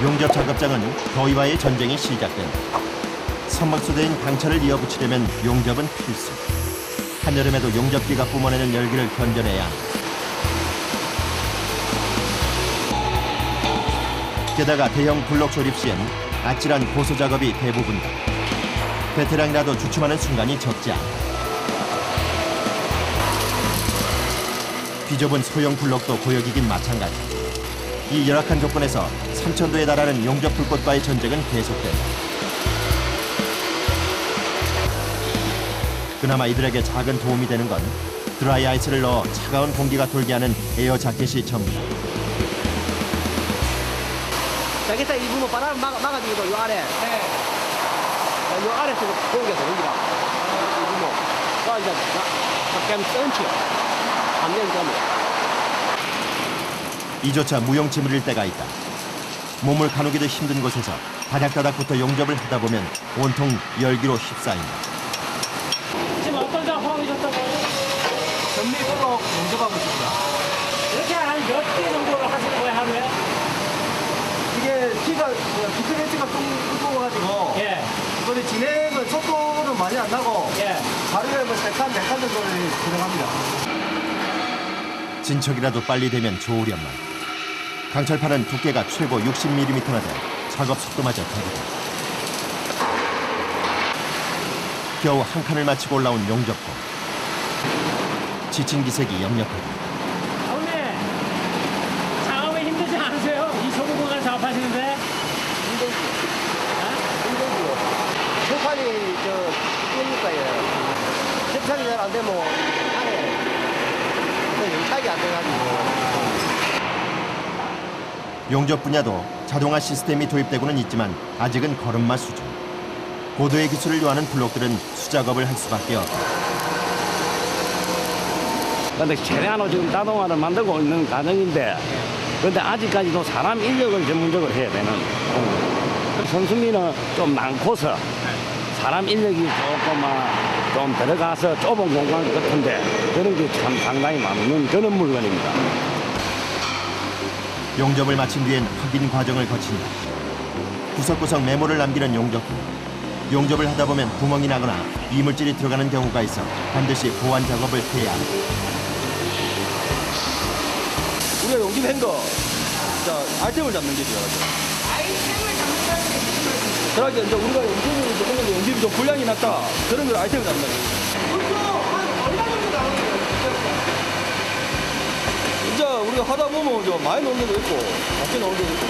용접 작업장은 더위와의 전쟁이 시작된다. 선박소대인 강철을 이어붙이려면 용접은 필수. 한여름에도 용접기가 뿜어내는 열기를 견뎌내야 한다. 게다가 대형 블록 조립 시엔 아찔한 고소 작업이 대부분이다. 베테랑이라도 주춤하는 순간이 적지 않다. 뒤좁은 소형 블록도 고역이긴 마찬가지. 이 열악한 조건에서 3000도에 달하는 용접 불꽃과의 전쟁은 계속된다. 그나마 이들에게 작은 도움이 되는 건 드라이 아이스를 넣어 차가운 공기가 돌게 하는 에어 자켓이 전부다. 자켓에 입으면 바람 막아주기도 요 아래. 네. 요 아래서 공기가 들어오기라. 입으면. 또 이제 밖에 던치요. 안면 점을. 이조차 무용지물일 때가 있다. 몸을 가누기도 힘든 곳에서 다닥다닥부터 용접을 하다 보면 온통 열기로 휩싸인다. 지금 어떤 작업하고 계셨다고? 전미도로 용접하고 있습니다. 이렇게 한 몇 개 정도를 하시는 거예요, 하루에? 이게 키가 기술해치가 좀 무거워가지고 예. 이거는 진행은 속도는 많이 안 나고 예. 하루에 뭐 3칸, 4칸 정도를 진행합니다. 진척이라도 빨리 되면 좋으련만. 강철판은 두께가 최고 60mm나 돼 작업 속도마저 더디다. 겨우 한 칸을 마치고 올라온 용접고. 지친 기색이 역력하다. 아버님, 작업이 힘들지 않으세요? 이 좁은 공간 작업하시는데? 힘들고요. 철판이 뜨니까요. 철판이 잘 안 되면 안에 용착이 안 돼가지고. 용접 분야도 자동화 시스템이 도입되고는 있지만 아직은 걸음마 수준. 고도의 기술을 요하는 블록들은 수작업을 할 수밖에 없다. 근데 최대한으로 지금 자동화를 만들고 있는 과정인데, 근데 아직까지도 사람 인력을 전문적으로 해야 되는. 선수미는 좀 많고서 사람 인력이 조금 좀 들어가서 좁은 공간 같은데 그런 게 참 상당히 많은 그런 물건입니다. 용접을 마친 뒤엔 확인 과정을 거친다. 구석구석 메모를 남기는 용접부. 용접을 하다 보면 구멍이 나거나 이물질이 들어가는 경우가 있어 반드시 보완 작업을 해야 한다. 우리가 용접한 거, 자, 아이템을 잡는 게죠. 아이템을 잡는다는 게 무슨 그러니까 이제 우리가 용접을 용접이 좀 불량이 났다. 그런 걸 아이템을 잡는 거죠. 보통 한 얼마 정도 나오는 거예요? 이제 우리가 하다 보면 좀 많이 넣는 데도 있고, 작게 넣는 데도 있고.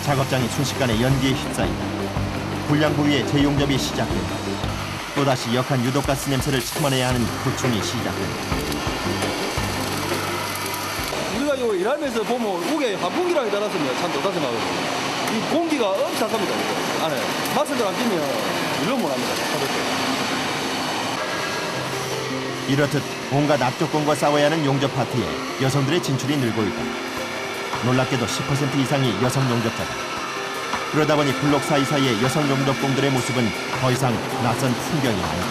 작업장이 순식간에 연기에 휩싸인다. 불량 부위의 재용접이 시작된다. 또다시 역한 유독가스 냄새를 참아내야 하는 고충이 시작된다. 우리가 이거 일하면서 보면 우게 환풍기랑이 달았으면 참 좋다 생각하거든요. 이 공기가 엄청 착합니다. 이거. 안에 마스크를 안 끼면 일로 못 합니다. 이렇듯 온갖 악조건과 싸워야 하는 용접 파트에 여성들의 진출이 늘고 있다. 놀랍게도 10% 이상이 여성 용접자다. 그러다 보니 블록 사이사이의 여성 용접공들의 모습은 더 이상 낯선 풍경이 아니다.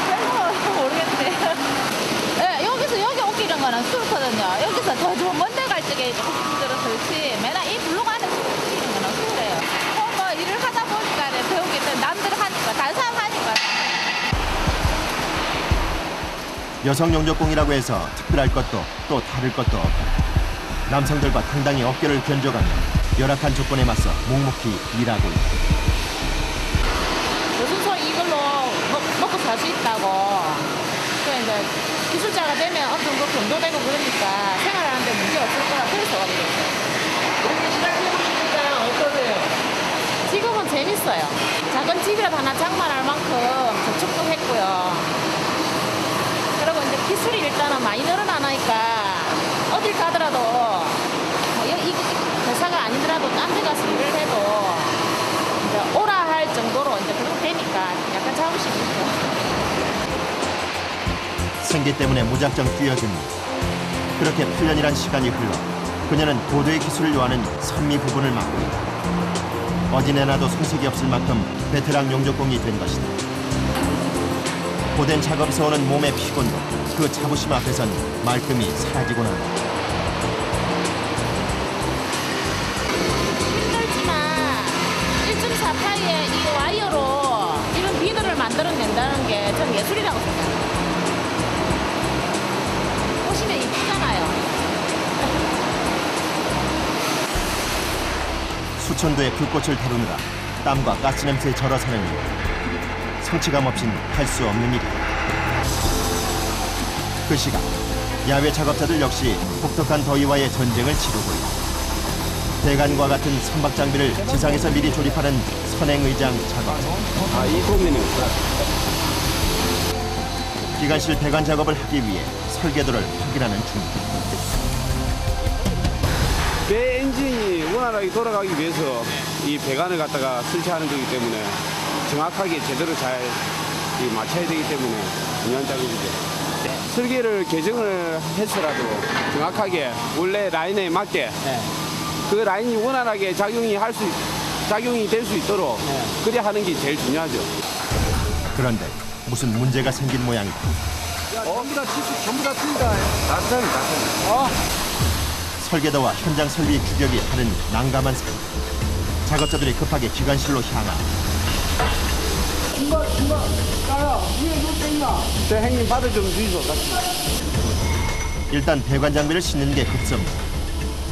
별로 모르겠는데. 네, 여기서 여기 오기는 거는 수월거든요. 여기서 더 먼 데 갈 적에 조금 힘들어서 그렇지. 맨날 이 블록 안에 오기는 거는 수월해요. 뭐 일을 하다 보니까 배우게 돼. 남들 하니까, 다른 사람 하니까. 여성 용접공이라고 해서 특별할 것도 또 다를 것도 없다. 남성들과 당당히 어깨를 견줘가며 열악한 조건에 맞서 묵묵히 일하고 있다. 무슨 소리 이걸로 먹고 살 수 있다고. 그래 이제 기술자가 되면 어느 정도 경도되고 그러니까 생활하는데 문제 없을 거라 그래서 가게 됐어요. 이렇게 시작해보시니까 어떠세요? 지금은 재밌어요. 작은 집이라도 하나 장만할 만큼 저축도 했고요. 그리고 이제 기술이 일단은 많이 늘어나니까 어딜 가더라도 이 회사가 아니더라도 딴 데 가서 일을 해도 이제 오라 할 정도로 이제 그렇게 되니까 약간 자부심이 있죠. 생계 때문에 무작정 뛰어든 일. 그렇게 8년이란 시간이 흘러 그녀는 고도의 기술을 요하는 선미 부분을 맡고 있다. 어디 내놔도 손색이 없을 만큼 베테랑 용접공이 된 것이다. 고된 작업에서 오는 몸의 피곤도 그 자부심 앞에선 말끔히 사라지곤 한다. 힘들지만 1.4파이의 이 와이어로 이런 비늘을 만들어낸다는 게 전 예술이라고 생각해요. 보시면 이쁘잖아요. 수천도의 불꽃을 다루느라 땀과 가스냄새에 절어 사는 일. 성취감 없인 할 수 없는 일이다. 그 시각 야외 작업자들 역시 혹독한 더위와의 전쟁을 치르고 있다. 대간과 같은 선박 장비를 지상에서 미리 조립하는 선행의장 작업. 이 고민이 없어요. 기관실 배관 작업을 하기 위해 설계도를 확인하는 중이다. 배 엔진이 원활하게 돌아가기 위해서 이 배관을 갖다가 설치하는 거기 때문에 정확하게 제대로 잘 맞춰야 되기 때문에 중요한 작업이죠. 설계를 개정을 해서라도 정확하게 원래 라인에 맞게 그 라인이 원활하게 작용이 될 수 있도록 그래 하는 게 제일 중요하죠. 그런데 무슨 문제가 생긴 모양이다. 전부 다 틀리다. 설계도와 현장 설비 규격이 다른 난감한 상황. 작업자들이 급하게 기관실로 향하. 저 형님 받을 좀 주이소. 일단 배관 장비를 싣는 게 급선무.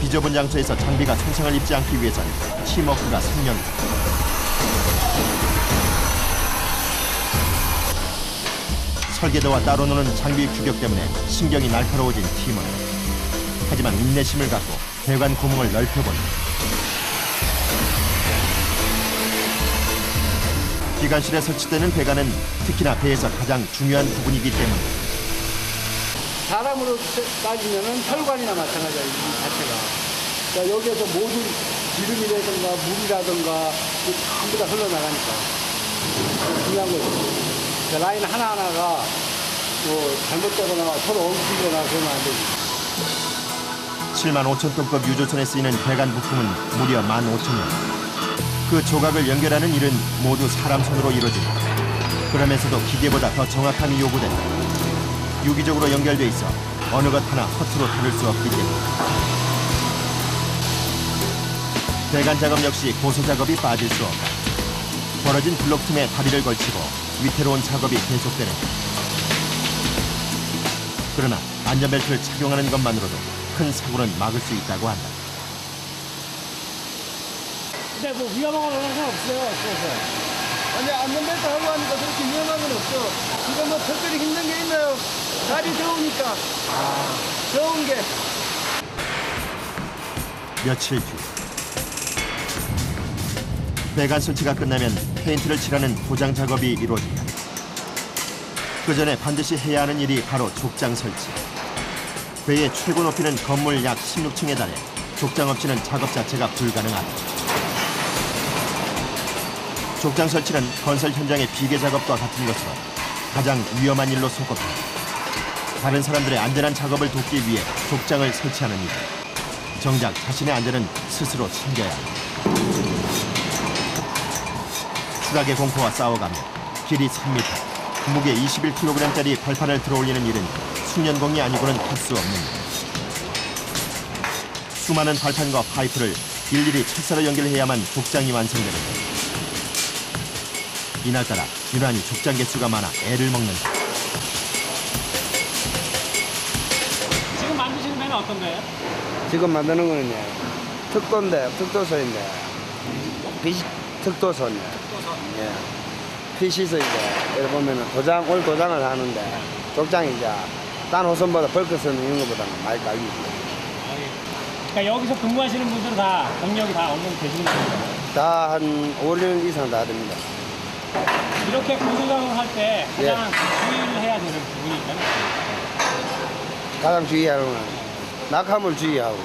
비좁은 장소에서 장비가 손상을 입지 않기 위해선 팀워크가 생명이다. 설계도와 따로 노는 장비 규격 때문에 신경이 날카로워진 팀원. 하지만 인내심을 갖고 배관 구멍을 넓혀본다. 기관실에 설치되는 배관은 특히나 배에서 가장 중요한 부분이기 때문에 사람으로 따지면은 혈관이나 마찬가지야, 이 자체가. 그러니까 여기에서 모든 기름이라든가 물이라든가 전부 다 흘러나가니까. 중요한 거죠. 그러니까 라인 하나하나가 뭐 잘못되거나 서로 엉키거나 그러면 안 되지. 7만 5천 톤급 유조선에 쓰이는 배관 부품은 무려 15,000여. 그 조각을 연결하는 일은 모두 사람 손으로 이루어진다. 그러면서도 기계보다 더 정확함이 요구된다. 유기적으로 연결돼 있어 어느 것 하나 허투루 다룰 수 없기 때문에. 배관 작업 역시 고소 작업이 빠질 수 없다. 벌어진 블록 틈에 다리를 걸치고 위태로운 작업이 계속되는 것. 그러나 안전벨트를 착용하는 것만으로도 큰 사고는 막을 수 있다고 한다. 근데 뭐 위험한 건 없어요. 아니, 안전벨트 하고 하니까 그렇게 위험한 건 없어. 지금 뭐 특별히 힘든 게 있나요? 날이 더우니까. 더운 게. 며칠 뒤 배관 설치가 끝나면 페인트를 칠하는 도장 작업이 이루어진다. 그 전에 반드시 해야 하는 일이 바로 족장 설치. 배의 최고 높이는 건물 약 16층에 달해 족장 없이는 작업 자체가 불가능하다. 족장 설치는 건설 현장의 비계 작업과 같은 것으로 가장 위험한 일로 손꼽힌다. 다른 사람들의 안전한 작업을 돕기 위해 족장을 설치하는 일. 정작 자신의 안전은 스스로 챙겨야 한다. 추락의 공포와 싸워가며 길이 3m, 무게 21kg짜리 발판을 들어올리는 일은 숙련공이 아니고는 할 수 없는 일. 수많은 발판과 파이프를 일일이 철사로 연결해야만 족장이 완성되는데 이날따라 유난히 족장 개수가 많아 애를 먹는다. 지금 만드시는 배는 어떤 거예요? 지금 만드는 거는요. 특도인데, 특도선인데. 특도선. 예. PC서 이제, 여기 보면은 올 도장을 하는데, 족장이 이제, 딴 호선보다 벌크선 이런 것보다는 많이 가격이 그러니까 여기서 근무하시는 분들은 다 경력이 다 어느 정도 되시는 거예요? 다 한 5년 이상 다 됩니다. 이렇게 고소작업을 할 때 가장 주의를 해야 되는 부분이 있다면 가장 주의하는 건 낙하물 주의하고,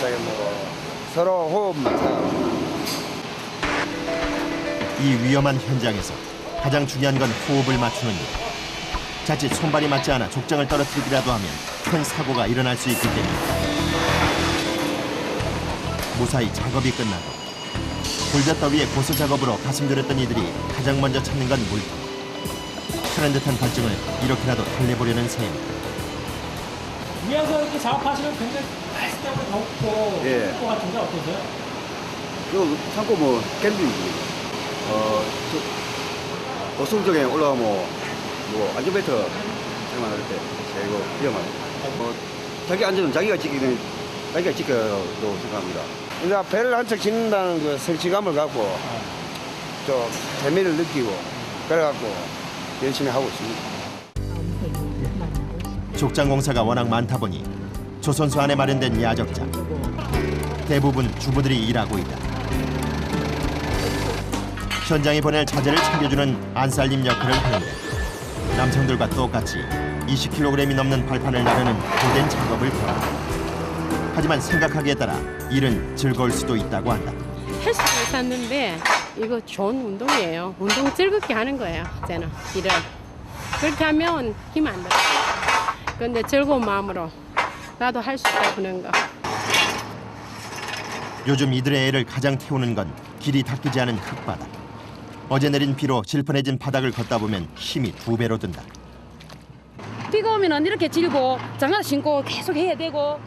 저기 뭐, 서로 호흡만 잘하고. 이 위험한 현장에서 가장 중요한 건 호흡을 맞추는 일. 자칫 손발이 맞지 않아 족장을 떨어뜨리기라도 하면 큰 사고가 일어날 수 있기 때문에 무사히 작업이 끝나고 불볕더위의 고소 작업으로 가슴 졸였던 이들이 가장 먼저 찾는 건 물통. 하는 듯한 갈증을 이렇게라도 달래보려는 셈입니다. 위에서 이렇게 작업하시면 굉장히 날씨 때문에 덥고 예. 힘들 것 같은데 어떠세요? 그 참고 뭐 캔들이지. 어승쪽에 올라가면 뭐 안전벨트 장만할 때 이거 위험하다. 자기 안전은 자기가 지키는 자기가 지켜도 생각합니다. 그러니까 배를 한 척 짓는다는 그 성취감을 갖고 좀 재미를 느끼고 그래갖고 열심히 하고 있습니다. 족장 공사가 워낙 많다 보니 조선소 안에 마련된 야적장. 대부분 주부들이 일하고 있다. 현장에 보낼 자재를 챙겨주는 안살림 역할을 하는데 남성들과 똑같이 20kg이 넘는 발판을 나르는 고된 작업을 벌한다. 하지만 생각하기에 따라 일은 즐거울 수도 있다고 한다. 헬스를 샀는데 이거 좋은 운동이에요. 운동 즐겁게 하는 거예요. 저는 일을 그렇게 하면 힘 안 들어요. 그런데 즐거운 마음으로 나도 할 수 있다 그런 거. 요즘 이들의 애를 가장 태우는 건 길이 닦이지 않은 흙바닥. 어제 내린 비로 질펀해진 바닥을 걷다 보면 힘이 2배로 든다. 비가 오면 이렇게 질고 장갑 신고 계속 해야 되고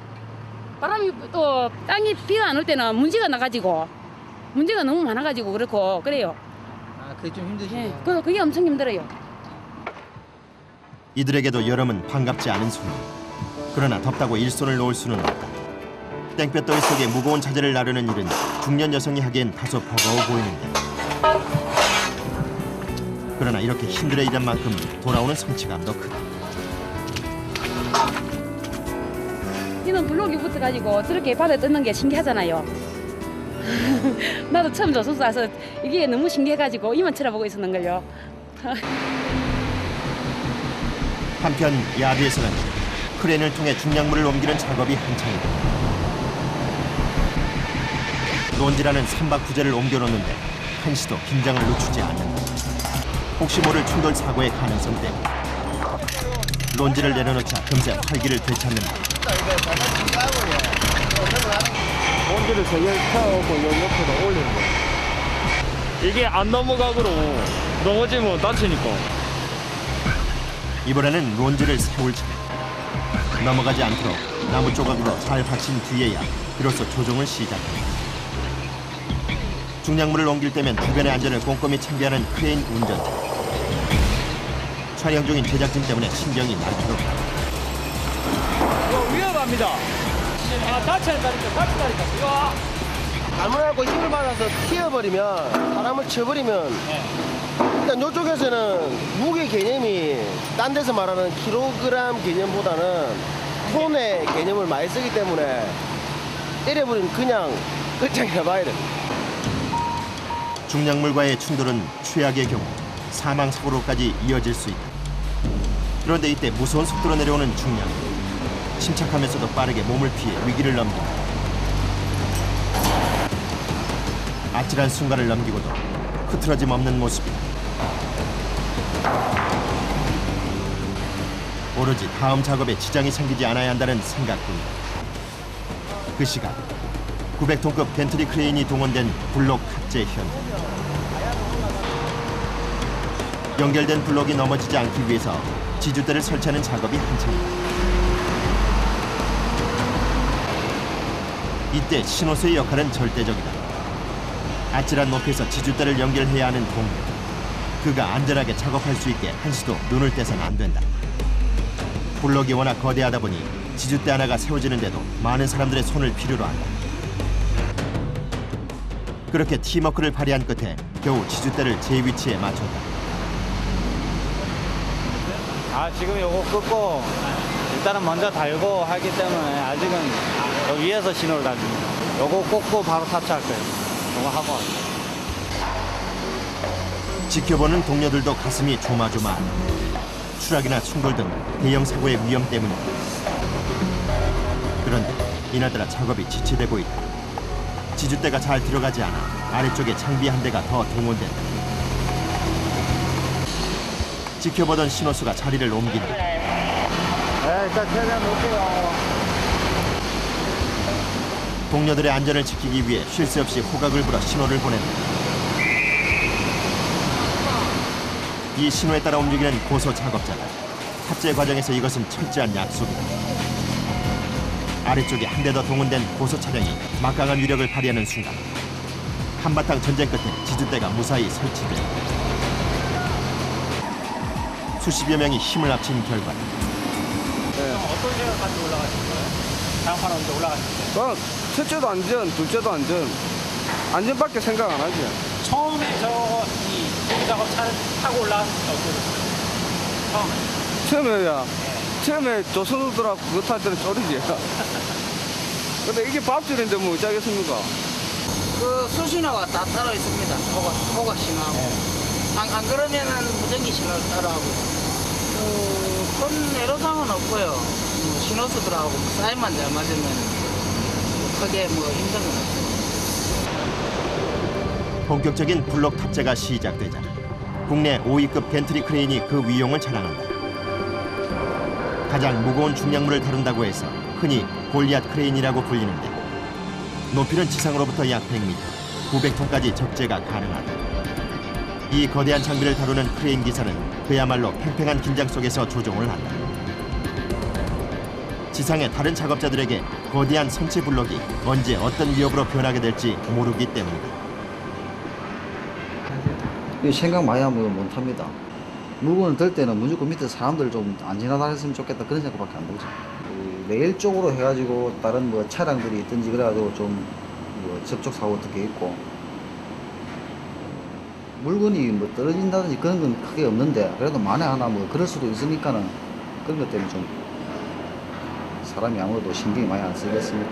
바람이 또 땅이 비가 안 올 때는 문제가 나가지고 문제가 너무 많아가지고 그렇고 그래요. 아, 그게 좀 힘드시네요. 예, 그게 엄청 힘들어요. 이들에게도 여름은 반갑지 않은 순간. 그러나 덥다고 일손을 놓을 수는 없다. 땡볕더위 속에 무거운 자재를 나르는 일은 중년 여성이 하기엔 다소 버거워 보이는데. 그러나 이렇게 힘들어 일한 만큼 돌아오는 성취감도 크다. 이는 블록이 붙어가지고 저렇게 바다에 뜨는 게 신기하잖아요. 나도 처음 조선소 와서 이게 너무 신기해가지고 이만 쳐다보고 있었는걸요. 한편 야비에서는 크레인을 통해 중량물을 옮기는 작업이 한창이다. 논지라는 선박 부재를 옮겨놓는데 한시도 긴장을 늦추지 않는다. 혹시 모를 충돌 사고의 가능성 때문에 논지를 내려놓자 금세 활기를 되찾는다. 본드를 3개 펴고 요 옆으로 올리는 거. 이게 안 넘어가도록 넘어지면 다치니까. 이번에는 론지를 세울 차례. 넘어가지 않도록 나무 조각으로 잘 받친 뒤에야 비로소 조종을 시작한다. 중량물을 옮길 때면 주변의 안전을 꼼꼼히 챙겨야 하는 크레인 운전자. 촬영 중인 제작진 때문에 신경이 날카롭다. 위험합니다. 아, 다친다니까. 이거. 잘못하고 힘을 받아서 튀어버리면 사람을 쳐버리면 일단 이쪽에서는 무게 개념이 딴 데서 말하는 킬로그램 개념보다는 톤의 개념을 많이 쓰기 때문에 때려버리면 그냥 끝장이나 봐야 돼. 중량물과의 충돌은 최악의 경우 사망사고로까지 이어질 수 있다. 그런데 이때 무서운 속도로 내려오는 중량. 침착하면서도 빠르게 몸을 피해 위기를 넘긴다. 아찔한 순간을 넘기고도 흐트러짐 없는 모습이다. 오로지 다음 작업에 지장이 생기지 않아야 한다는 생각뿐이다. 그 시각 900톤급 벤틀리 크레인이 동원된 블록 탑재 현장. 연결된 블록이 넘어지지 않기 위해서 지주대를 설치하는 작업이 한창이다. 이때 신호수의 역할은 절대적이다. 아찔한 높이에서 지주대를 연결해야 하는 동료. 그가 안전하게 작업할 수 있게 한시도 눈을 떼서는 안 된다. 블록이 워낙 거대하다 보니 지주대 하나가 세워지는데도 많은 사람들의 손을 필요로 한다. 그렇게 팀워크를 발휘한 끝에 겨우 지주대를 제 위치에 맞췄다. 지금 요거 끄고 일단은 먼저 달고 하기 때문에 아직은 요 위에서 신호를 달립니다. 요거 꽂고 바로 타차할 거예요. 요거 하고. 지켜보는 동료들도 가슴이 조마조마하다. 추락이나 충돌 등 대형 사고의 위험 때문이다. 그런데 이날따라 작업이 지체되고 있다. 지주대가 잘 들어가지 않아 아래쪽에 장비 한 대가 더 동원된다. 지켜보던 신호수가 자리를 옮긴다. 일단 최대한 놓고요. 동료들의 안전을 지키기 위해 쉴 새 없이 호각을 불어 신호를 보낸다. 이 신호에 따라 움직이는 고소 작업자다. 탑재 과정에서 이것은 철저한 약속이다. 아래쪽에 한 대 더 동원된 고소 차량이 막강한 위력을 발휘하는 순간 한바탕 전쟁 끝에 지주대가 무사히 설치돼 수십여 명이 힘을 합친 결과 어떤 생각까지 올라가신 거예요? 장판 언제 올라가실 때? 저는 첫째도 안전, 둘째도 안전. 안전밖에 생각 안 하죠. 처음에 이 작업차를 타고 올라갔을 때 어떠셨어요? 처음에 조선우들하고 그거 탈 때는 쫄이지. 근데 이게 밥줄인데 뭐 어쩌겠습니까? 그 수신호가 다 따로 있습니다. 호각 신호하고. 안 그러면은 무전기 신호를 따로 하고. 큰 애로사항은 없고요. 신호수들하고 사인만 잘 맞으면 크게 뭐 힘든 건 없어요. 본격적인 블록 탑재가 시작되자 국내 5위급 벤트리 크레인이 그 위용을 자랑한다. 가장 무거운 중량물을 다룬다고 해서 흔히 골리앗 크레인이라고 불리는데 높이는 지상으로부터 약 100m, 900톤까지 적재가 가능하다. 이 거대한 장비를 다루는 크레인 기사는 그야말로 팽팽한 긴장 속에서 조종을 한다. 지상의 다른 작업자들에게 거대한 선체 블록이 언제 어떤 위협으로 변하게 될지 모르기 때문이다. 생각 많이 하면 못합니다. 물건을 들 때는 무조건 밑에 사람들 좀 안 지나다녔으면 좋겠다 그런 생각밖에 안 들죠. 레일 쪽으로 해가지고 다른 뭐 차량들이 있든지 그래가지고 좀 뭐 접촉 사고 어떻게 있고 물건이 뭐 떨어진다든지 그런 건 크게 없는데 그래도 만에 하나 뭐 그럴 수도 있으니까는 그런 것 때문에 좀 사람이 아무래도 신경이 많이 안 쓰겠습니까.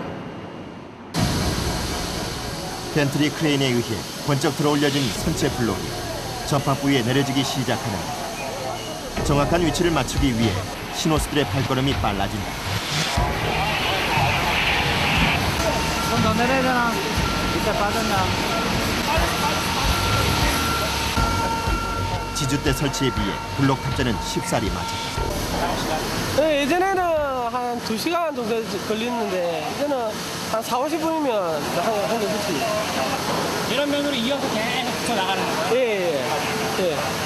벤트리 크레인에 의해 번쩍 들어올려진 선체 블록이 접합 부위에 내려지기 시작하는다. 정확한 위치를 맞추기 위해 신호수들의 발걸음이 빨라진다. 좀 더 내려야 되나? 밑에 빠졌나? 지주대 설치에 비해 블록 탑재는 쉽사리 맞췄다. 네, 예전에는 한 2시간 정도 걸리는데 이제는 한 4, 50분이면 한개 붙지. 이런 면으로 이어서 계속 붙여 나가는 거예요? 예.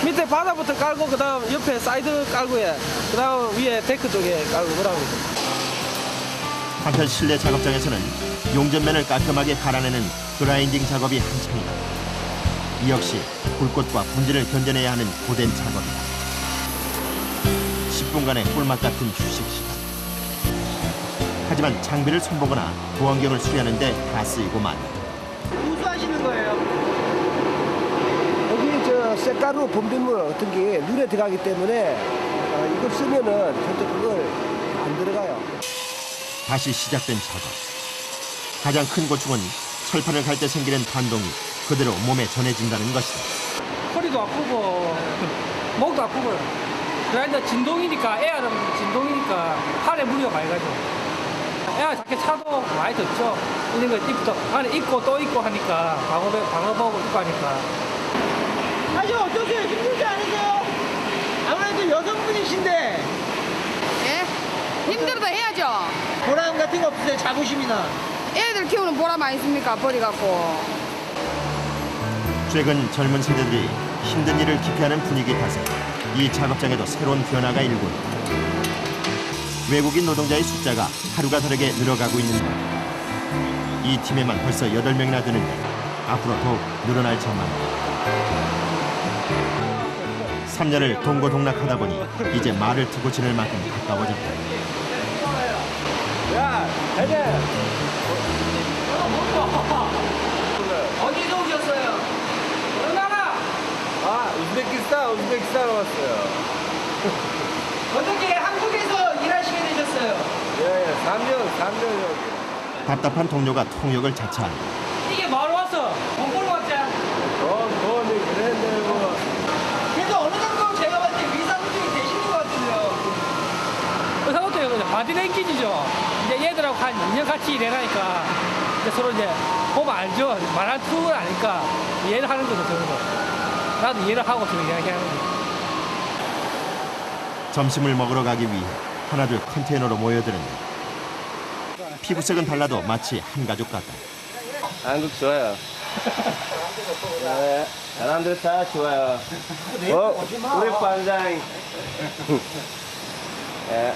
밑에 바닥부터 깔고 그다음 옆에 사이드 깔고 그다음 위에 데크 쪽에 깔고 그러고. 한편 실내 작업장에서는 용접면을 깔끔하게 갈아내는 그라인딩 작업이 한창이다. 이 역시 불꽃과 분진을 견뎌내야 하는 고된 작업이다. 10분간의 꿀맛 같은 휴식 시간. 하지만 장비를 손보거나 보안경을 수리하는 데 다 쓰이고 만다. 우수하시는 거예요? 여기 저 쇳가루 분비물 같은 게 눈에 들어가기 때문에 이걸 쓰면은 절대 그걸 안 들어가요. 다시 시작된 작업. 가장 큰 고충은 철판을 갈 때 생기는 반동이 그대로 몸에 전해진다는 것이다. 허리도 아프고 목도 아프고요. 그러니까 진동이니까 에어는 진동이니까 팔에 무리가 많이 가죠. 에어 자켓 차도 많이 덥죠. 이런 거 입고 안에 입고 또 입고 하니까 방어복 입고 하니까. 아니 어떠세요? 힘들지 않으세요? 아무래도 여성분이신데. 예? 힘들어도 해야죠. 보람 같은 거 없으세요? 자부심이나. 애들 키우는 보람 많이 있습니까? 버리 갖고. 최근 젊은 세대들이 힘든 일을 기피하는 분위기 탓에 이 작업장에도 새로운 변화가 일고 있다. 외국인 노동자의 숫자가 하루가 다르게 늘어가고 있는데 이 팀에만 벌써 8명이나 되는데 앞으로 더욱 늘어날 전망이다. 3년을 동고동락하다 보니 이제 말을 트고 지낼 만큼 가까워졌다. 야, 대대. 어디서 오셨어요? 어느 나라? 우즈베키스탄 왔어요. 어떻게 한국에서 일하시게 되셨어요? 예, 3년. 답답한 동료가 통역을 자처한다. 이게 뭐하러 왔어? 돈 벌러 왔자. 돈이 그랬네, 뭐. 그래도 어느 정도 제가 봤을 때 위상들이 되시는 것 같은데요. 그것도 바디랭귀지죠. 이제 얘들하고 한 2년 같이 일해라니까 이제 서로 이제 보면 알죠. 말할 툴은 아니까 이해를 하는 거죠, 저도. 나도 이해를 하고 지금 이야기하는 거죠. 점심을 먹으러 가기 위해 하나둘 컨테이너로 모여드는데 피부색은 달라도 마치 한 가족 같다. 한국 좋아요. 네, 사람들 다 좋아요. 우리 반장. 네.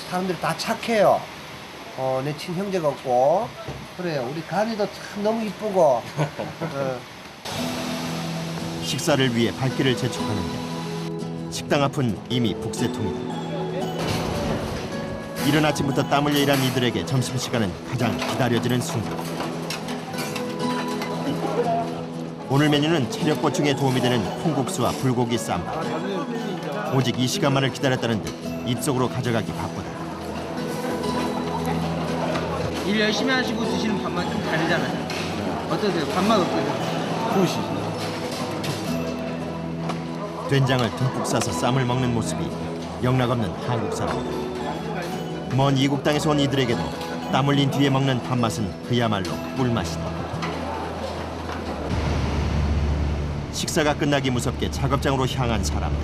사람들이 다 착해요. 내 친형제가 없고. 그래요. 우리 간이도 참 너무 이쁘고. 식사를 위해 발길을 재촉하는데 식당 앞은 이미 북새통이다. 이른 아침부터 땀 흘려 일한 이들에게 점심시간은 가장 기다려지는 순간. 오늘 메뉴는 체력 보충에 도움이 되는 콩국수와 불고기 쌈. 오직 이 시간만을 기다렸다는 듯 입속으로 가져가기 바쁘다. 일 열심히 하시고 드시는 밥만 좀 다르잖아요. 어떠세요? 밥맛 어떠세요? 후시. 된장을 듬뿍 싸서 쌈을 먹는 모습이 영락없는 한국 사람이다. 먼 이국 땅에서 온 이들에게도 땀 흘린 뒤에 먹는 밥맛은 그야말로 꿀맛이다. 식사가 끝나기 무섭게 작업장으로 향한 사람들.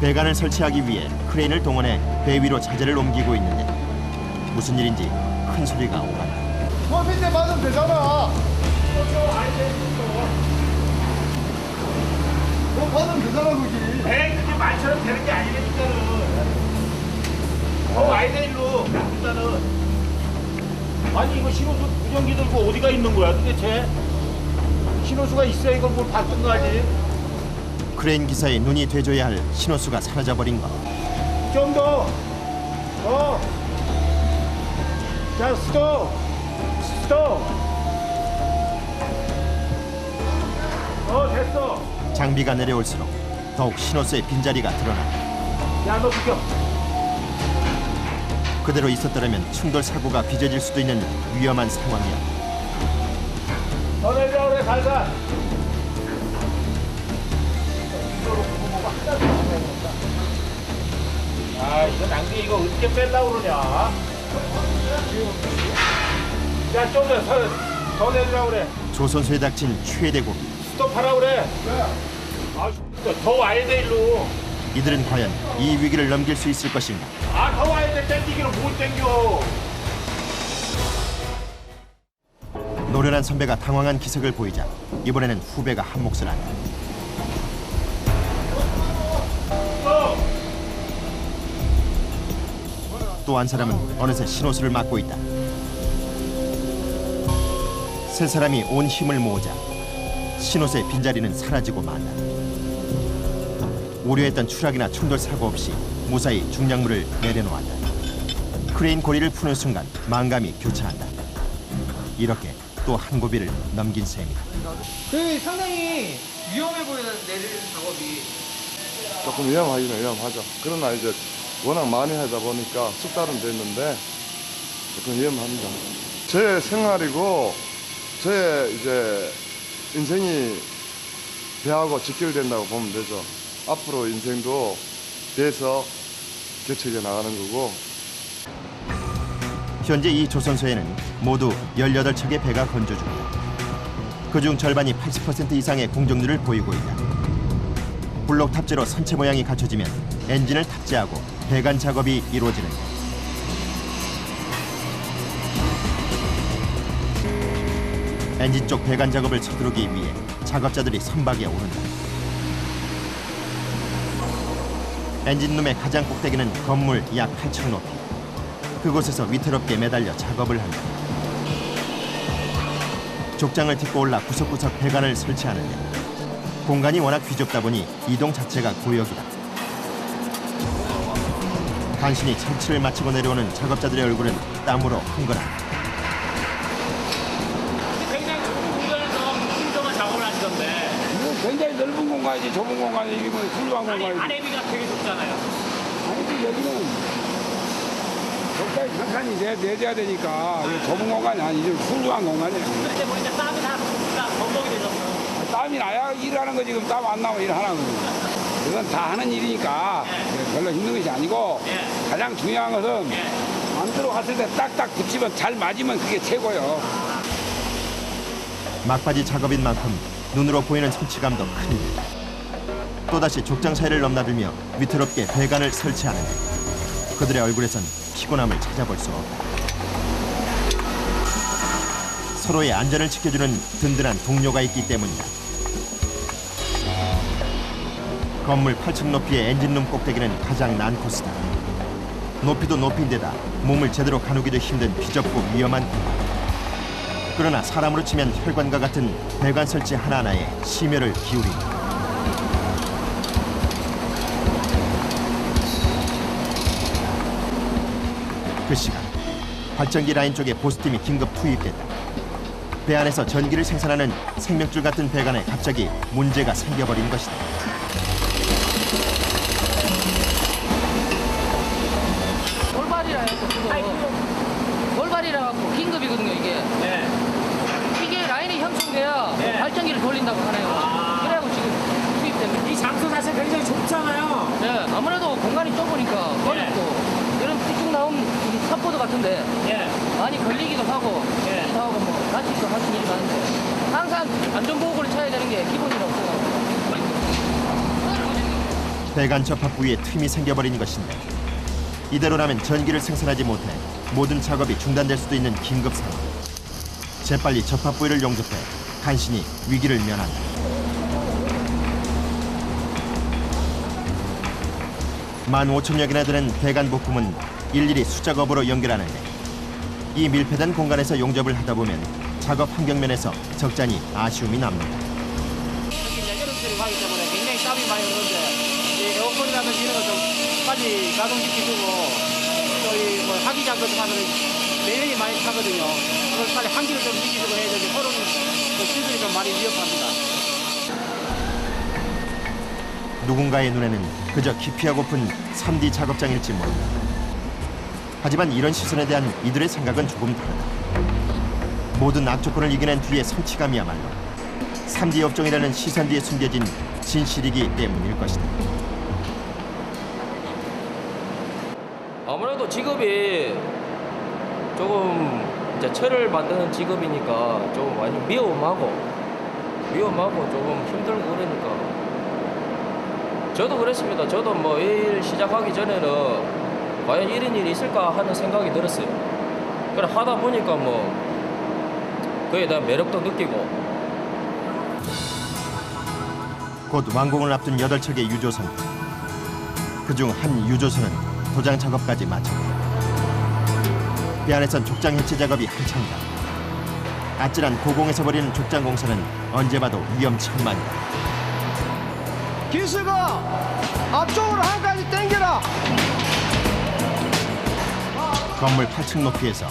배관을 설치하기 위해 크레인을 동원해 배 위로 자재를 옮기고 있는데 무슨 일인지 큰 소리가 오간다. 저 밑에 받으면 되잖아. 뭐 받으면 되잖아 그지. 에이 그게 말처럼 되는 게 아니니까는. 더 와야 돼 일로. 일단은. 아니 이거 신호수 무전기 들고 어디가 있는 거야 도대체? 신호수가 있어야 이걸 뭘 받든 거 하지. 크레인 기사의 눈이 돼줘야 할 신호수가 사라져버린 것. 좀 더. 자 스톱. 됐어. 장비가 내려올수록 더욱 신호수의 빈자리가 드러난다. 야 너 비켜. 그대로 있었더라면 충돌 사고가 빚어질 수도 있는 위험한 상황이야. 더 내려 그래 살살. 아 이거 낭비 이거 어떻게 뺄라고 그러냐. 야 좀 더 내리라고 그래. 조선소에 닥친 최대 고비. 스톱하라 그래. 아, 더 와야 돼 일로. 이들은 과연 이 위기를 넘길 수 있을 것인가? 아, 더 와야 돼. 땡기기로 뭘 땡겨. 노련한 선배가 당황한 기색을 보이자 이번에는 후배가 한 몫을 한다. 또 한 사람은 어느새 신호수를 막고 있다. 세 사람이 온 힘을 모으자 신호수의 빈자리는 사라지고 만다. 우려했던 추락이나 충돌 사고 없이 무사히 중량물을 내려놓았다. 크레인 고리를 푸는 순간 망감이 교차한다. 이렇게 또 한 고비를 넘긴 셈이다. 그 상당히 위험해 보이는 내릴 작업이. 조금 위험하기는 위험하죠. 그러나 이제 워낙 많이 하다 보니까 숙달은 됐는데 조금 위험합니다. 제 생활이고 제 이제 인생이 배하고 직결된다고 보면 되죠. 앞으로 인생도 배에서 개척해 나가는 거고. 현재 이 조선소에는 모두 18척의 배가 건조 중이다. 그중 절반이 80% 이상의 공정률을 보이고 있다. 블록 탑재로 선체 모양이 갖춰지면 엔진을 탑재하고 배관 작업이 이루어지는다. 엔진 쪽 배관 작업을 서두르기 위해 작업자들이 선박에 오른다. 엔진룸의 가장 꼭대기는 건물 약 8층 높이. 그곳에서 위태롭게 매달려 작업을 한다. 족장을 딛고 올라 구석구석 배관을 설치하는데 공간이 워낙 비좁다 보니 이동 자체가 고역이다. 간신히 설치를 마치고 내려오는 작업자들의 얼굴은 땀으로 흥건하다. 굉장히 좁은 공간에서 힘들어만 작업을 하시던데. 이거 굉장히 넓은 공간이지. 좁은 공간이 이게 뭐 훌륭한 공간이지. 아래비가 되게 좁잖아요. 아니 여기는 적당히 간간히 내줘야 되니까 이게 좁은 공간이 아니지. 훌륭한 공간이야. 그런데 보니까 땀이 다 범벅이 되셨어요. 땀이 나야 일하는 거 지금 땀 안 나면 일하는 거거든. 이건 다 하는 일이니까 별로 힘든 것이 아니고 가장 중요한 것은 만들어 갔을 때 딱딱 붙이면 잘 맞으면 그게 최고요. 막바지 작업인 만큼 눈으로 보이는 성취감도 큰 일. 또다시 족장 사이를 넘나들며 위태롭게 배관을 설치하는데 그들의 얼굴에선 피곤함을 찾아볼 수 없다. 서로의 안전을 지켜주는 든든한 동료가 있기 때문이다. 건물 8층 높이의 엔진룸 꼭대기는 가장 난 코스다. 높이도 높인데다 몸을 제대로 가누기도 힘든 비좁고 위험한 공간. 그러나 사람으로 치면 혈관과 같은 배관 설치 하나하나에 심혈을 기울인다. 그 시간 발전기 라인 쪽에 보스팀이 긴급 투입됐다. 배 안에서 전기를 생산하는 생명줄 같은 배관에 갑자기 문제가 생겨버린 것이다. 돌발이라 해서 돌발이라 갖고 긴급이거든요 이게. 이게 라인이 형성돼야 발전기를 돌린다고 하네요. 그래갖고 지금 투입됩니다. 이 장소 자체 굉장히 좁잖아요. 네, 아무래도 공간이 좁으니까 어렵고 이런 삐쭉 나온 이 탑보드 같은데 많이 걸리기도 하고 기도 하고 뭐 다치기도 하는 일이 많은데 항상 안전보호구를 쳐야 되는 게 기본이라고 생각합니다. 배관 접합 부위에 틈이 생겨버린 것인데 이대로라면 전기를 생산하지 못해 모든 작업이 중단될 수도 있는 긴급 상황. 재빨리 접합 부위를 용접해 간신히 위기를 면한다. 15,000여 개나 되는 배관 부품은 일일이 수작업으로 연결하는데 이 밀폐된 공간에서 용접을 하다 보면 작업 환경면에서 적잖이 아쉬움이 남는다. 여름철이 가기 때문에 굉장히 땀이 많이 오는데 이 에어컨이라든지 이런 거 좀 빨리 가동시키고 저희 뭐 하기 작업 하면 매연이 많이 차거든요. 그걸 빨리 환기를 좀 시키고 해야 되지 서로 시설이 좀 많이 위협합니다. 누군가의 눈에는 그저 기피하고픈 3D 작업장일지 모른다. 하지만 이런 시선에 대한 이들의 생각은 조금 다르다. 모든 악조건을 이겨낸 뒤의 성취감이야말로 3D 업종이라는 시선 뒤에 숨겨진 진실이기 때문일 것이다. 아무래도 직업이 조금 이제 철을 만드는 직업이니까 좀 많이 위험하고 조금 힘들고 그러니까 저도 그랬습니다. 저도 뭐 일 시작하기 전에는 과연 이런 일이 있을까 하는 생각이 들었어요. 그래 하다 보니까 뭐 그에 대한 매력도 느끼고. 곧 완공을 앞둔 8척의 유조선. 그중 한 유조선은 도장 작업까지 마쳤다. 배 안에선 족장 해체 작업이 한창이다. 아찔한 고공에서 벌이는 족장 공사는 언제 봐도 위험천만이다. 기수가 앞쪽으로 한 가지 당겨라. 건물 8층 높이에서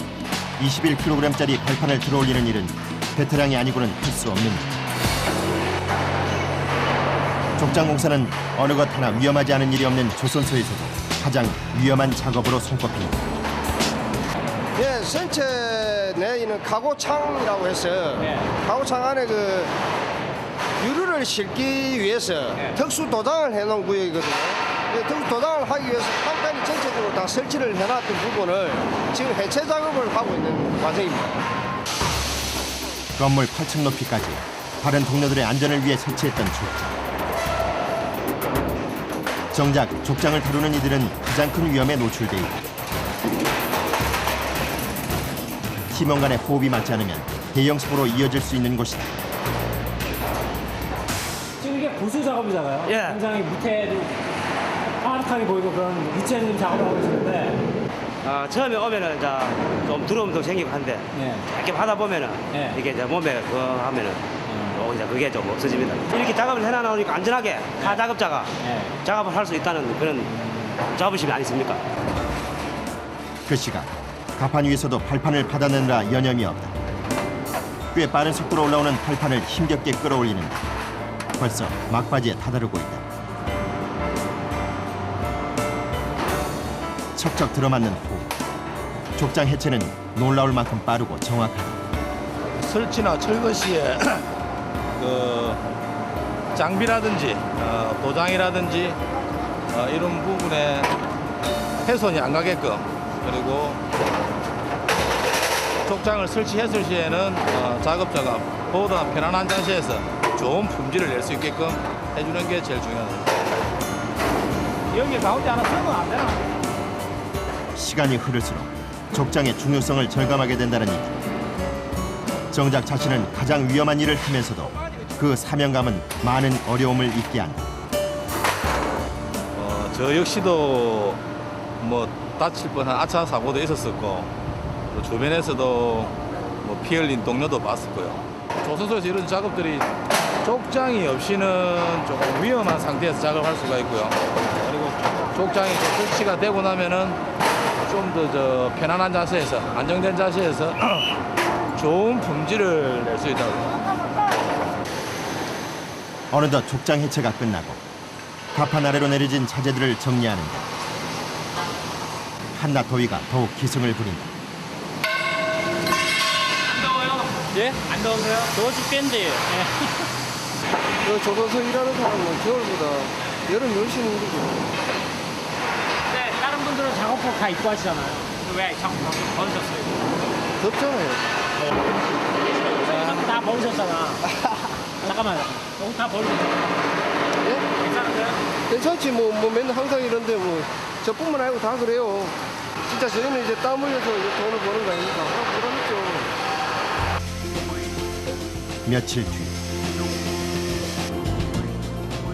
21kg짜리 발판을 들어올리는 일은 베테랑이 아니고는 할 수 없는 일. 족장 공사는 어느 것 하나 위험하지 않은 일이 없는 조선소에서도 가장 위험한 작업으로 손꼽힌다. 예, 선체 내에 있는 가고창이라고 해서 가고창 안에 그 유류를 싣기 위해서 특수 도장을 해놓은 구역이거든요. 특수 도장을 하기 위해서 판단이 전체적으로 다 설치를 해놨던 부분을 지금 해체 작업을 하고 있는 과정입니다. 건물 8층 높이까지 다른 동료들의 안전을 위해 설치했던 족장. 정작 족장을 다루는 이들은 가장 큰 위험에 노출돼 있다. 팀원 간의 호흡이 맞지 않으면 대형 사고로 이어질 수 있는 곳이다. 지금 이게 구수 작업이잖아요. 굉장히 밑에도 파랗게 보이고 그런 위치에 작업을 하고 있는데 처음에 오면은 이제 좀 두려움도 생기고 한데 이렇게 하다 보면은 이게 이제 몸에 그거 하면은 이제 그게 좀 없어집니다. 이렇게 작업을 해놔놓으니까 안전하게 타 작업자가 작업을 할 수 있다는 그런 자부심이 아니십니까? 그 시각 가판 위에서도 발판을 받아내느라 여념이 없다. 꽤 빠른 속도로 올라오는 발판을 힘겹게 끌어올리는데 벌써 막바지에 다다르고 있다. 척척 들어맞는 후 족장 해체는 놀라울 만큼 빠르고 정확하다. 설치나 철거 시에 그 장비라든지 도장이라든지 이런 부분에 훼손이 안 가게끔, 그리고 족장을 설치했을 시에는 작업자가 보다 편안한 장소에서 좋은 품질을 낼 수 있게끔 해주는 게 제일 중요합니다. 여기 가운데 하나 쓰면 안 되나? 시간이 흐를수록 족장의 중요성을 절감하게 된다는 이들. 정작 자신은 가장 위험한 일을 하면서도 그 사명감은 많은 어려움을 잊게 한다. 저 역시도 뭐 다칠 뻔한 아차 사고도 있었었고 또 주변에서도 뭐 피 흘린 동료도 봤었고요. 조선소에서 이런 작업들이 족장이 없이는 조금 위험한 상태에서 작업할 수가 있고요. 그리고 족장이 좀 설치가 되고 나면은 좀 더 편안한 자세에서 안정된 자세에서 좋은 품질을 낼 수 있다고. 어느덧 족장 해체가 끝나고 가판 아래로 내려진 자재들을 정리하는데 한낮 더위가 더욱 기승을 부린다. 안 더워요? 예? 안 더우세요? 더워 죽겠는데. 그 조선소 일하는 사람은 겨울보다 여름 훨씬 힘들죠. 네, 다른 분들은 작업복 다 입고 하시잖아요. 왜 작업복 벗으셨어요? 덥잖아요. 저희 다 벗으셨잖아. 잠깐만요. 옷 다 벗으셨잖아. 예? 괜찮으세요? 괜찮지 뭐 맨날 항상 이런데 뭐 저뿐만 아니고 다 그래요. 진짜 저희는 이제 땀 흘려서 이제 돈을 버는 거 아닙니까? 보람있죠. 며칠 뒤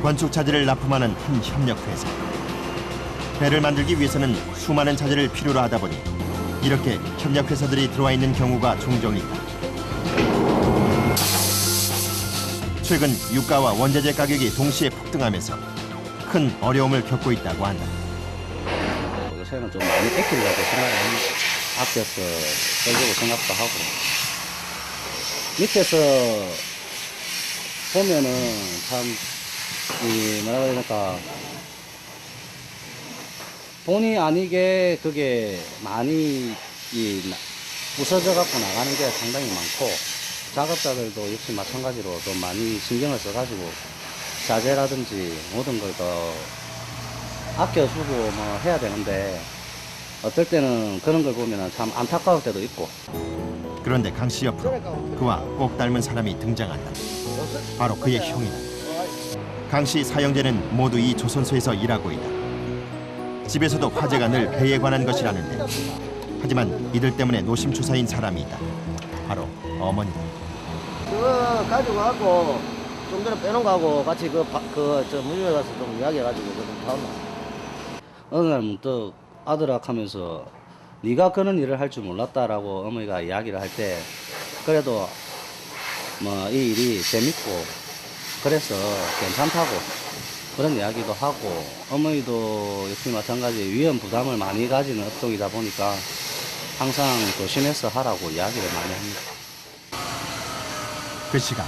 건축 자재를 납품하는 한 협력회사. 배를 만들기 위해서는 수많은 자재를 필요로 하다 보니 이렇게 협력회사들이 들어와 있는 경우가 종종 있다. 최근 유가와 원자재 가격이 동시에 폭등하면서 큰 어려움을 겪고 있다고 한다. 요새는 좀 많이 아끼려고 생각을 합니다. 아껴서 쓰려고 생각도 하고. 밑에서 보면은 참, 뭐라 그러니까, 본의 아니게 그게 많이 부서져 갖고 나가는 게 상당히 많고, 작업자들도 역시 마찬가지로 좀 많이 신경을 써가지고, 자재라든지 모든 걸 더 아껴주고 뭐 해야 되는데, 어떨 때는 그런 걸 보면 참 안타까울 때도 있고. 그런데 강 씨 옆으로 그와 꼭 닮은 사람이 등장한다. 바로 그의 형이다. 강 씨 사형제는 모두 이 조선소에서 일하고 있다. 집에서도 화제가 늘 배에 관한 것이라는데, 하지만 이들 때문에 노심초사인 사람이 있다. 바로 어머니다. 그거 가지고 하고 좀 전에 빼놓은 거하고 같이 저 문유에 가서 좀 이야기해가지고 좀 다음날 어느 날 문득 아들아 하면서 네가 그런 일을 할 줄 몰랐다라고 어머니가 이야기를 할 때, 그래도 뭐 이 일이 재밌고 그래서 괜찮다고 그런 이야기도 하고, 어머니도 역시 마찬가지 위험 부담을 많이 가지는 업종이다 보니까 항상 조심해서 하라고 이야기를 많이 합니다. 그 시간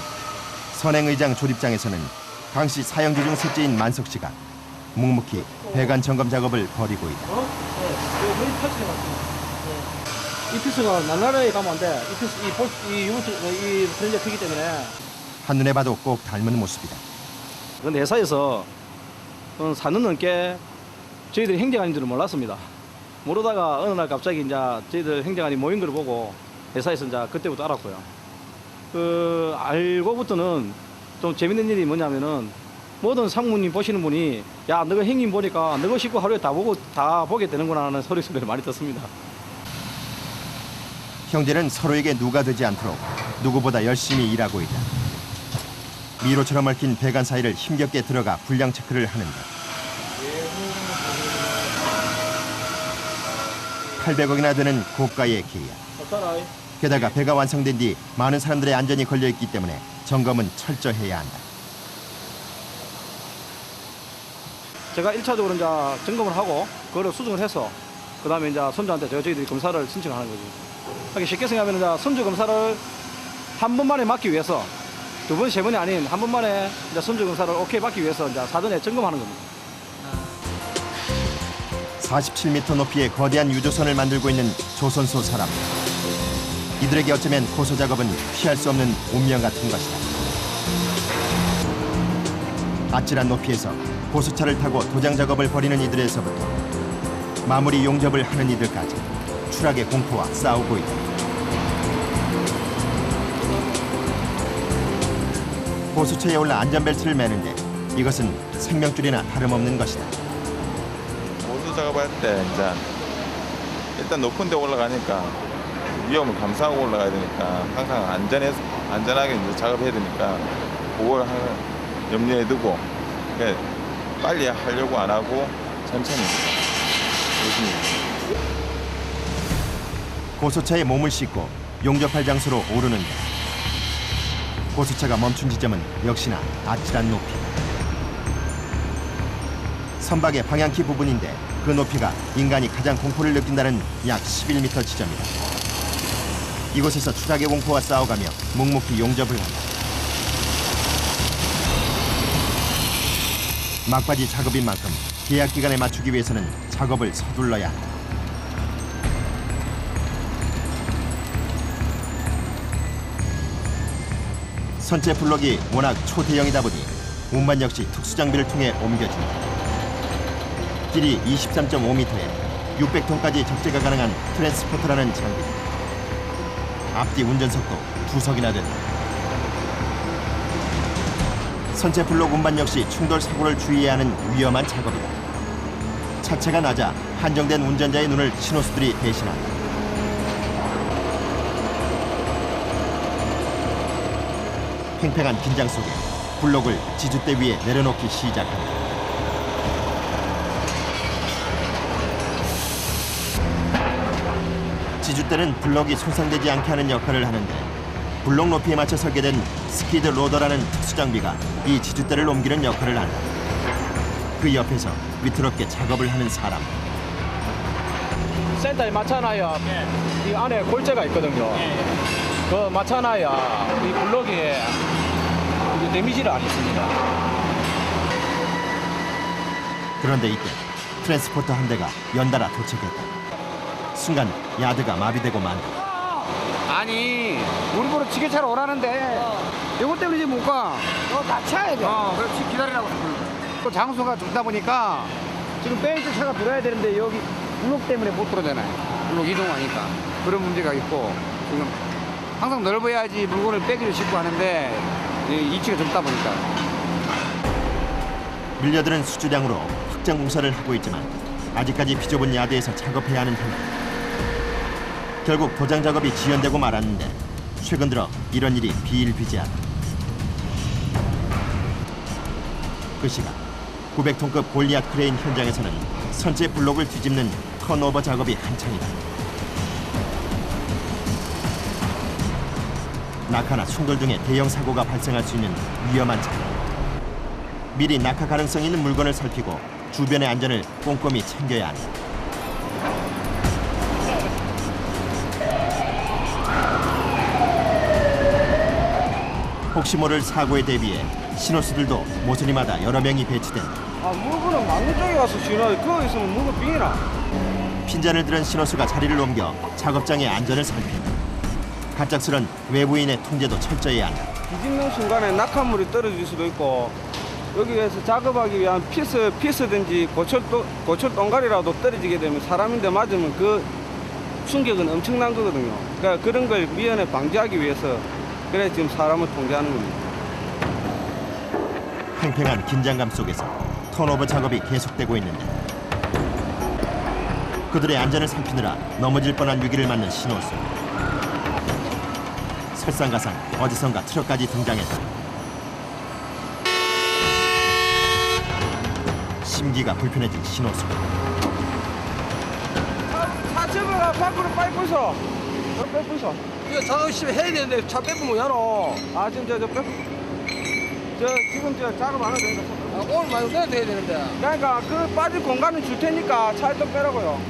선행의장 조립장에서는 강 씨 사형제 중 셋째인 만석 씨가 묵묵히 배관 점검 작업을 벌이고 있다. 이 피스가 나나라에 가면 안 돼. 이 피스, 이 브랜드 크기 때문에. 한눈에 봐도 꼭 닮은 모습이다. 근데 회사에서 한 4년 넘게 저희들이 행정관인 줄은 몰랐습니다. 모르다가 어느 날 갑자기 이제 저희들 행정관이 모인 걸 보고 회사에서 이제 그때부터 알았고요. 알고부터는 좀 재밌는 일이 뭐냐면은 모든 상무님 보시는 분이 야, 너가 행님 보니까 너가 싣고 하루에 다 보게 되는구나 하는 소리를 많이 듣습니다. 형제는 서로에게 누가 되지 않도록 누구보다 열심히 일하고 있다. 미로처럼 얽힌 배관 사이를 힘겹게 들어가 불량 체크를 하는데 800억이나 되는 고가의 계약. 게다가 배가 완성된 뒤 많은 사람들의 안전이 걸려있기 때문에 점검은 철저해야 한다. 제가 1차적으로 이제 점검을 하고 그거를 수정을 해서 그 다음에 이제 선주한테 저희들이 검사를 신청하는 거죠. 쉽게 생각하면 이제 선주 검사를 한 번만에 맡기 위해서 2번, 3번이 아닌 한 번만에 이제 선주 검사를 오케이 받기 위해서 이제 사전에 점검하는 겁니다. 47m 높이의 거대한 유조선을 만들고 있는 조선소 사람. 이들에게 어쩌면 고소 작업은 피할 수 없는 운명 같은 것이다. 아찔한 높이에서 고수차를 타고 도장 작업을 벌이는 이들에서부터 마무리 용접을 하는 이들까지 추락의 공포와 싸우고 있다. 고수차에 올라 안전벨트를 매는데 이것은 생명줄이나 다름없는 것이다. 보수 작업할 때 이제 일단 높은 데 올라가니까 위험을 감수하고 올라가야 되니까 항상 안전하게 이제 작업해야 되니까 그걸 항상 염려에 두고 그러니까 빨리 하려고 안 하고 천천히 열심히. 고소차에 몸을 싣고 용접할 장소로 오르는데 고소차가 멈춘 지점은 역시나 아찔한 높이. 선박의 방향키 부분인데 그 높이가 인간이 가장 공포를 느낀다는 약 11m 지점이다. 이곳에서 추락의 공포와 싸워가며 묵묵히 용접을 한다. 막바지 작업인 만큼 계약 기간에 맞추기 위해서는 작업을 서둘러야 한다. 선체 블록이 워낙 초대형이다 보니 운반 역시 특수장비를 통해 옮겨준다. 길이 23.5m에 600톤까지 적재가 가능한 트랜스포터라는 장비. 앞뒤 운전석도 2석이나 된다. 선체 블록 운반 역시 충돌 사고를 주의해야 하는 위험한 작업이다. 차체가 낮아 한정된 운전자의 눈을 신호수들이 대신한다. 팽팽한 긴장 속에 블록을 지주대 위에 내려놓기 시작한다. 지주대는 블록이 손상되지 않게 하는 역할을 하는데 블록 높이에 맞춰 설계된 스키드 로더라는 특수장비가 이 지주대를 옮기는 역할을 한다. 그 옆에서 위태롭게 작업을 하는 사람. 센터에 맞춰놔야 이 안에 골재가 있거든요. 그 맞춰놔야 이 블록이 데미지를 안 입습니다. 그런데 이때 트랜스포터 한 대가 연달아 도착했다. 순간 야드가 마비되고 만다. 아니 우리 보러 지게차로 오라는데 이것 때문에 지금 못 가. 너 다 차야 돼. 그렇지 기다리라고. 또 장소가 좁다 보니까 지금 베이스 차가 들어야 되는데 여기 블록 때문에 못 들어오잖아요. 블록 이동하니까 그런 문제가 있고 지금 항상 넓어야지 물건을 빼기를 쉽고 하는데 위치가 좁다 보니까. 밀려드는 수주량으로 확장 공사를 하고 있지만 아직까지 비좁은 야드에서 작업해야 하는 현장. 결국 도장 작업이 지연되고 말았는데 최근 들어 이런 일이 비일비재하다. 그 시각 900톤급 골리앗 크레인 현장에서는 선체 블록을 뒤집는 턴오버 작업이 한창이다. 낙하나 충돌 등의 대형 사고가 발생할 수 있는 위험한 작업. 미리 낙하 가능성이 있는 물건을 살피고 주변의 안전을 꼼꼼히 챙겨야 한다. 혹시 모를 사고에 대비해 신호수들도 모서리마다 여러 명이 배치된다. 물건은 막는 쪽에 가서 신호를 그거 있으면 물건 빙이나. 핀잔을 들은 신호수가 자리를 옮겨 작업장의 안전을 살핀다. 갑작스런 외부인의 통제도 철저히 한다. 뒤집는 순간에 낙하물이 떨어질 수도 있고 여기에서 작업하기 위한 피스든지 고철 동갈이라도 떨어지게 되면 사람인데 맞으면 그 충격은 엄청난 거거든요. 그러니까 그런 걸 미연에 방지하기 위해서 그래 지금 사람을 통제하는 겁니다. 팽팽한 긴장감 속에서 턴오버 작업이 계속되고 있는데 그들의 안전을 살피느라 넘어질 뻔한 위기를 맞는 신호수. 설상가상 어디선가 트럭까지 등장했다. 심기가 불편해진 신호수. 차체가 밖으로 빨고 있어. 빼고 있어. 이거 작업 시면 해야 되는데 차 빼보면 야노. 아 지금 지금 작업 안 해도 되니까. 오늘 말고 내일도 해야 되는데. 그러니까 그 빠질 공간은 줄 테니까 차에 좀 빼라고요.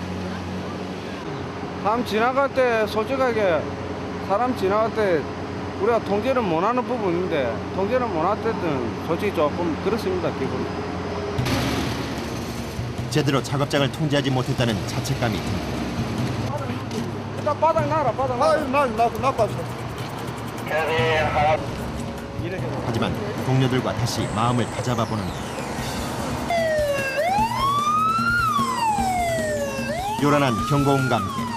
사람 지나갈 때 솔직하게 사람 지나갈 때 우리가 통제를 못하는 부분인데 통제를 못할 때는 솔직히 조금 그렇습니다 기분. 제대로 작업장을 통제하지 못했다는 자책감이 든다. 일단 바닥 놔라 바닥 놔. 하지만 동료들과 다시 마음을 다잡아 보는데 요란한 경고음과 함께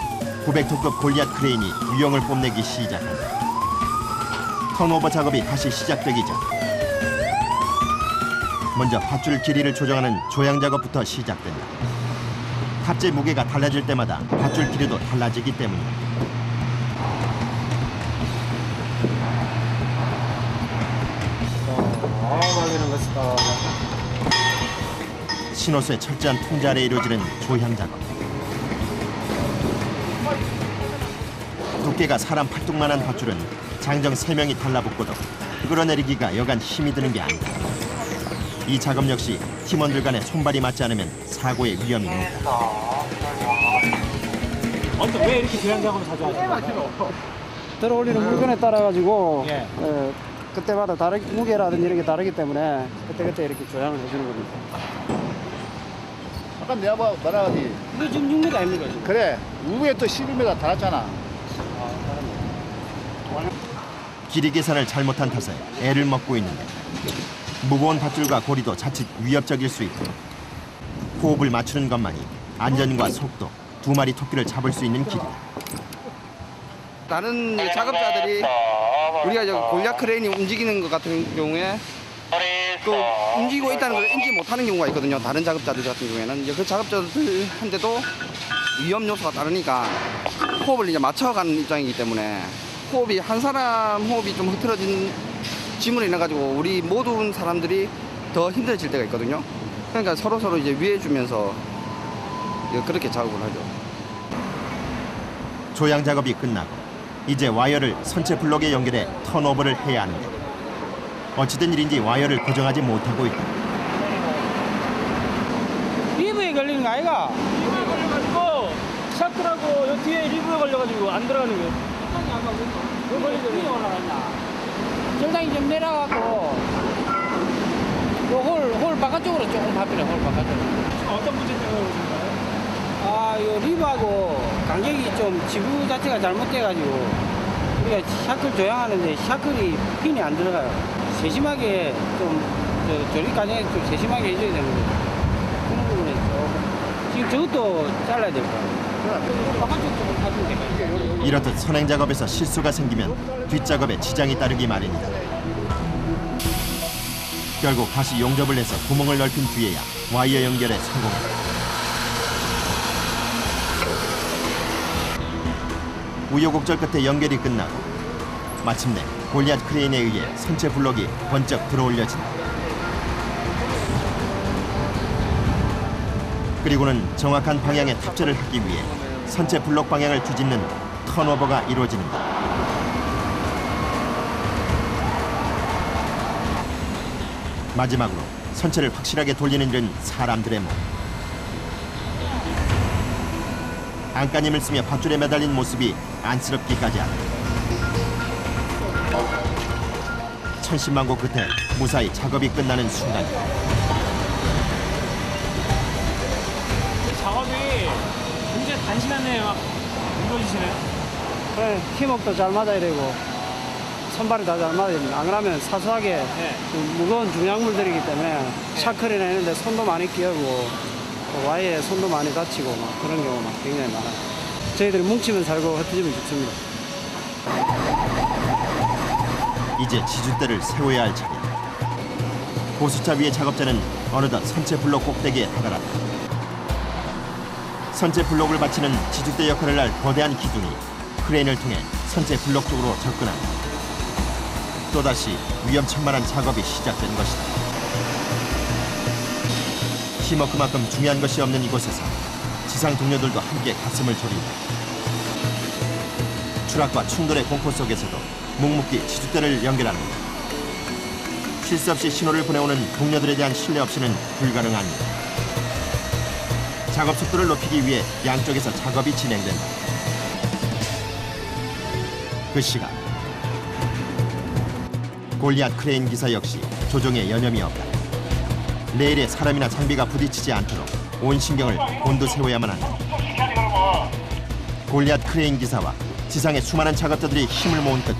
900톤급 골리앗 크레인이 유형을 뽐내기 시작한다. 턴오버 작업이 다시 시작되기 전 먼저 밧줄 길이를 조정하는 조향 작업부터 시작된다. 탑재 무게가 달라질 때마다 밧줄 길이도 달라지기 때문이다. 말리는 것이다. 신호수의 철저한 통제 아래 이루어지는 조향 작업. 두께가 사람 팔뚝만한 밧줄은 장정 3명이 달라붙고도 끌어내리기가 여간 힘이 드는 게 아니다. 이 작업 역시 팀원들 간의 손발이 맞지 않으면 사고의 위험이 높다. 언제 왜 이렇게 조향 작업을 자주 하시나요? 들어올리는 물건에 따라 가지고 그때마다 무게라든지 이런 게 다르기 때문에 그때 이렇게 조향을 해주는 겁니다. 아까 내가 말하지. 이거 지금 6m 아닙니까? 그래. 위에 또 11m 달았잖아. 길이 계산을 잘못한 탓에 애를 먹고 있는데 무거운 밧줄과 고리도 자칫 위협적일 수 있고 호흡을 맞추는 것만이 안전과 속도, 2마리 토끼를 잡을 수 있는 길이다. 다른 작업자들이 우리가 저 골략 크레인이 움직이는 것 같은 경우에 또 움직이고 있다는 걸 인지 못하는 경우가 있거든요. 다른 작업자들 같은 경우에는 이제 그 작업자들한테도 위험 요소가 다르니까 호흡을 이제 맞춰가는 입장이기 때문에 호흡이 한 사람 호흡이 좀 흐트러진 지문이 나가지고 우리 모든 사람들이 더 힘들어질 때가 있거든요. 그러니까 서로 이제 위해주면서 그렇게 작업을 하죠. 조향 작업이 끝나고 이제 와이어를 선체 블록에 연결해 턴오버를 해야 하는데 어찌된 일인지 와이어를 고정하지 못하고 있다. 리브에 걸리는 거 아이가? 리브에 걸려가지고 샤크라고 여 뒤에 리브에 걸려가지고 안 들어가는 거예요. 왜 걸리죠? 올라갔나? 절단이 좀 내려가고 홀 바깥쪽으로 조금 바뀌네. 홀 바깥쪽으로. 어떤 문제 때문에 그러신가요? 아, 이 리브하고 간격이 좀 지부 자체가 잘못돼가지고 우리가 샤클 조향하는데 샤클이 핀이 안 들어가요. 세심하게 좀 조립 과정에 좀 세심하게 해줘야 되는 거죠. 그런 부분에 조금 지금 저것도 잘라야 될 거예요. 바깥쪽 조금 봐주면 될까요? 이렇듯 선행 작업에서 실수가 생기면 뒷작업에 지장이 따르기 마련이다. 결국 다시 용접을 해서 구멍을 넓힌 뒤에야 와이어 연결에 성공한다. 우여곡절 끝에 연결이 끝나고 마침내 골리앗 크레인에 의해 선체 블록이 번쩍 들어올려진다. 그리고는 정확한 방향의 탑재를 하기 위해 선체 블록 방향을 뒤집는 턴오버가 이루어지는다. 마지막으로 선체를 확실하게 돌리는 일은 사람들의 몸. 안간힘을 쓰며 밧줄에 매달린 모습이 안쓰럽기까지 하다. 천신만고 끝에 무사히 작업이 끝나는 순간이다. 작업이 굉장히 단시간 내에 막 이루어지시네요. 네, 팀워크도 잘 맞아야 되고 손발이 다 잘 맞아야 됩니다. 안 그러면 사소하게 좀 무거운 중량물들이기 때문에 샤클이나 이런데 손도 많이 끼어고 와이어에 손도 많이 다치고 막 그런 경우가 굉장히 많아요. 저희들이 뭉치면 살고 흩어지면 죽습니다. 이제 지주대를 세워야 할 차례. 호수차 위의 작업자는 어느덧 선체 블록 꼭대기에 다다랐다. 선체 블록을 받치는 지주대 역할을 할 거대한 기둥이 크레인을 통해 선체 블록 쪽으로 접근한다. 또다시 위험천만한 작업이 시작된 것이다. 심어크만큼 중요한 것이 없는 이곳에서 지상 동료들도 함께 가슴을 졸인다. 추락과 충돌의 공포 속에서도 묵묵히 지주대를 연결합니다. 쉴 새 없이 신호를 보내오는 동료들에 대한 신뢰 없이는 불가능합니다. 작업 속도를 높이기 위해 양쪽에서 작업이 진행된다. 그 시간 골리앗 크레인 기사 역시 조종에 여념이 없다. 레일에 사람이나 장비가 부딪히지 않도록 온 신경을 곤두세워야만 한다. 골리앗 크레인 기사와 지상의 수많은 작업자들이 힘을 모은 끝에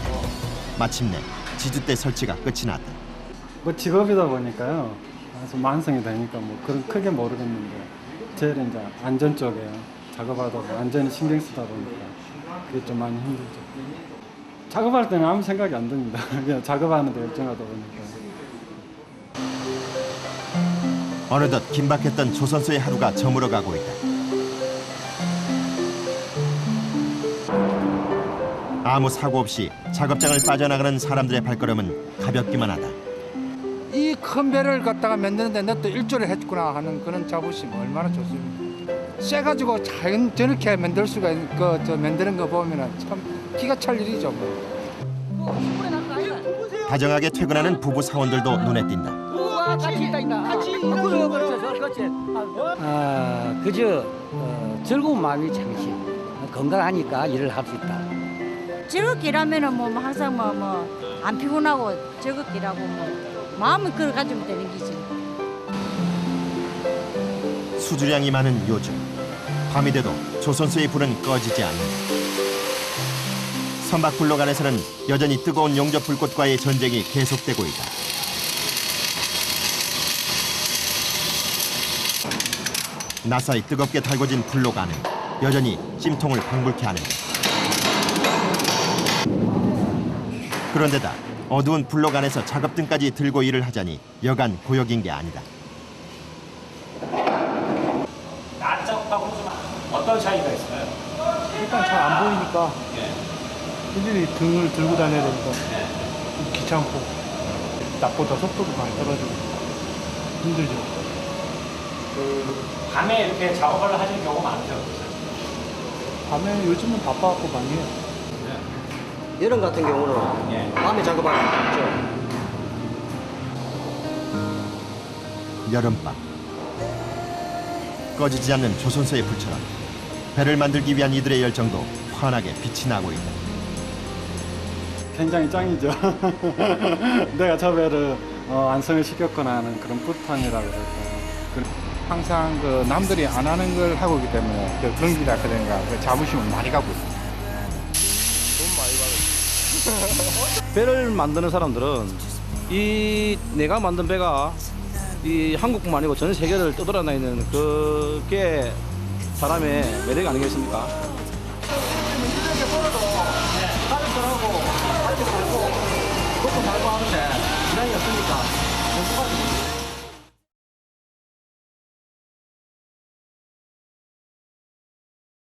마침내 지주대 설치가 끝이 났다. 뭐 직업이다 보니까요. 그래서 만성이 되니까 뭐 그런 크게 모르겠는데 제일 이제 안전 쪽에 작업하다 보면 안전에 신경 쓰다 보니까 그게 좀 많이 힘들죠. 작업할 때는 아무 생각이 안 듭니다. 그냥 작업하는데 열정하다 보니까. 어느덧 긴박했던 조선소의 하루가 저물어가고 있다. 아무 사고 없이 작업장을 빠져나가는 사람들의 발걸음은 가볍기만 하다. 이 큰 배를 갖다가 만드는데 너 또 일조를 했구나 하는 그런 자부심 얼마나 좋습니까? 쎄가지고 자연 저렇게 만들 수가 있는 저 만드는 거 보면은 참 기가 찰 일이죠. 다정하게 퇴근하는 부부 사원들도 눈에 띈다. 그저 즐거운 마음이 참시 건강하니까 일을 할 수 있다. 즐겁게 일하면은 뭐 항상 뭐 안 피곤하고 즐겁게 일하고 뭐 마음을 그걸 가지면 되는 기지. 수주량이 많은 요즘 밤이 돼도 조선소의 불은 꺼지지 않는다. 선박 블록 안에서는 여전히 뜨거운 용접 불꽃과의 전쟁이 계속되고 있다. 나사이 뜨겁게 달궈진 블록 안은 여전히 찜통을 방불케 하는다. 그런데다 어두운 블록 안에서 작업등까지 들고 일을 하자니 여간 고역인 게 아니다. 낮 작업하고 좀 어떤 차이가 있어요? 일단 잘 안 보이니까 일일이 등을 들고 다녀야 되니까 좀 귀찮고 낮보다 속도도 많이 떨어지고 힘들죠. 밤에 이렇게 작업을 하시는 경우가 많죠? 밤에 요즘은 바빠갖고 많이 해요. 여름 같은 경우는 밤에 작업하기 좋죠. 여름밤 꺼지지 않는 조선소의 불처럼 배를 만들기 위한 이들의 열정도 환하게 빛이 나고 있다. 굉장히 짱이죠. 내가 저 배를 완성을 시켰거나 하는 그런 뿌듯함이라고 그럴까요. 항상 그 남들이 안 하는 걸 하고 있기 때문에 그 경기라 그런가 그 자부심을 많이 갖고 있어요. 배를 만드는 사람들은 이 내가 만든 배가 이 한국뿐만 아니고 전 세계를 떠돌아다니는 그게 사람의 매력 아니겠습니까? 먹고 살고 하는데 시간이 없으니까